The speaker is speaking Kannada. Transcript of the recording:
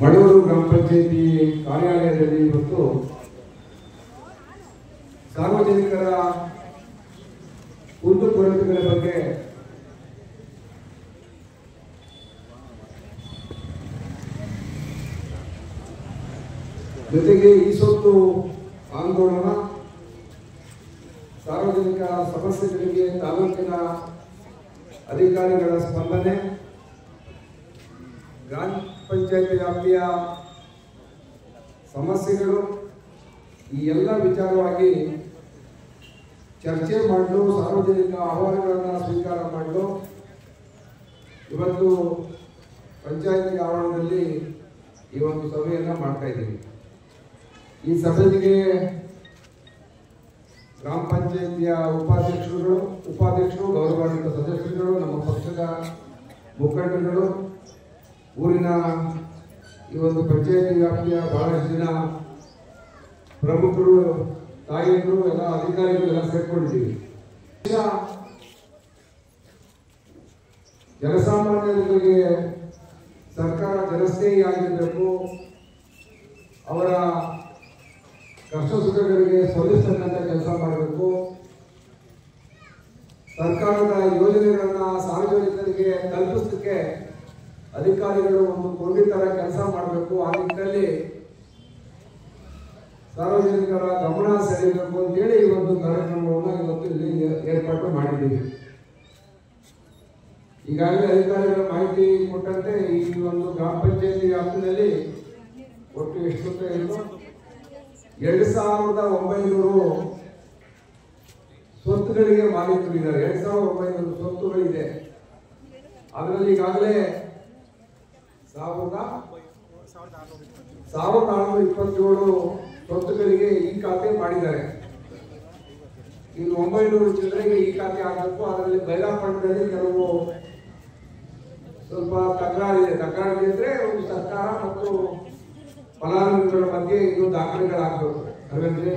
ಮಳೂರು ಗ್ರಾಮ ಪಂಚಾಯಿತಿ ಕಾರ್ಯಾಲಯದಲ್ಲಿ ಇವತ್ತು ಸಾರ್ವಜನಿಕರ ಕುಂದುಕೊರತೆಗಳ ಬಗ್ಗೆ ಜೊತೆಗೆ ಈ ಸೊತ್ತು ಆಂದೋಲನ, ಸಾರ್ವಜನಿಕ ಸಮಸ್ಯೆಗಳಿಗೆ ತಾಲೂಕಿನ ಅಧಿಕಾರಿಗಳ ಸ್ಪಂದನೆ, ಗ್ರಾಮ ಪಂಚಾಯತ್ ವ್ಯಾಪ್ತಿಯ ಸಮಸ್ಯೆಗಳು, ಈ ಎಲ್ಲ ವಿಚಾರವಾಗಿ ಚರ್ಚೆ ಮಾಡಲು, ಸಾರ್ವಜನಿಕ ಅಹವಾಲುಗಳನ್ನು ಸ್ವೀಕಾರ ಮಾಡಲು ಇವತ್ತು ಪಂಚಾಯತಿ ಆವರಣದಲ್ಲಿ ಈ ಒಂದು ಸಭೆಯನ್ನು ಮಾಡ್ತಾ ಇದ್ದೀವಿ. ಈ ಸಭೆಗೆ ಗ್ರಾಮ ಪಂಚಾಯತಿಯ ಉಪಾಧ್ಯಕ್ಷರು, ಗೌರವಾನ್ವಿತ ಸದಸ್ಯರುಗಳು, ನಮ್ಮ ಪಕ್ಷದ ಮುಖಂಡರುಗಳು, ಊರಿನ ಈ ಒಂದು ಪಂಚಾಯತಿ ವ್ಯಾಪ್ತಿಯ ಬಹಳಷ್ಟು ಜನ ಪ್ರಮುಖರು, ತಾಯಿಯರು, ಎಲ್ಲ ಅಧಿಕಾರಿಗಳು ಎಲ್ಲ ಸೇರ್ಕೊಂಡಿದ್ದೀವಿ. ಜನಸಾಮಾನ್ಯರಿಗೆ ಸರ್ಕಾರ ಜನಸ್ನೇಹಿಯಾಗಿರಬೇಕು, ಅವರ ಕಷ್ಟ ಸುಖಗಳಿಗೆ ಸ್ಪಂದಿಸತಕ್ಕಂಥ ಕೆಲಸ ಮಾಡಬೇಕು, ಸರ್ಕಾರದ ಯೋಜನೆಗಳನ್ನು ಸಾರ್ವಜನಿಕರಿಗೆ ತಲುಪಿಸಲಿಕ್ಕೆ ಅಧಿಕಾರಿಗಳು ಒಂದು ಕೊಂಡಿತರ ಕೆಲಸ ಮಾಡಬೇಕು. ಆ ನಿಟ್ಟಿನಲ್ಲಿ ಸಾರ್ವಜನಿಕರ ಗಮನ ಸೆಳೆಯಬೇಕು ಅಂತೇಳಿ ಈ ಒಂದು ಕಾರ್ಯಕ್ರಮವನ್ನು ಇವತ್ತು ಇಲ್ಲಿ ಏರ್ಪಾಟು ಮಾಡಿದ್ದೀವಿ. ಈಗಾಗಲೇ ಅಧಿಕಾರಿಗಳ ಮಾಹಿತಿ ಕೊಟ್ಟಂತೆ ಈ ಒಂದು ಗ್ರಾಮ ಪಂಚಾಯತಿ ವ್ಯಾಪ್ತಿಯಲ್ಲಿ ಒಟ್ಟು ಎಷ್ಟು ಇತ್ತು? 2900 ಸ್ವತ್ತುಗಳಿಗೆ ಮಾಲೀಕರಿದ್ದಾರೆ. 2900 ಸ್ವತ್ತುಗಳಿದೆ. ಅದರಲ್ಲಿ ಈಗಾಗಲೇ 1427 ಸ್ವತ್ತುಗಳಿಗೆ ಈ ಖಾತೆ ಮಾಡಿದ್ದಾರೆ. ಇನ್ನು 900 ಚಿಲ್ಲರೆಗೆ ಈ ಖಾತೆ ಆಗಬೇಕು. ಅದರಲ್ಲಿ ಬೈಲಾಪಟ್ಟಣದಲ್ಲಿ ಕೆಲವು ಸ್ವಲ್ಪ ತಕರಾರಿದೆ ಅಂದ್ರೆ ಒಂದು ಸರ್ಕಾರ ಮತ್ತು ಫಲಾನುಭವಿಗಳ ಮಧ್ಯೆ ಇದು ದಾಖಲೆಗಳಾಗಬೇಕು. ಅಲ್ವೇನ್ರಿ?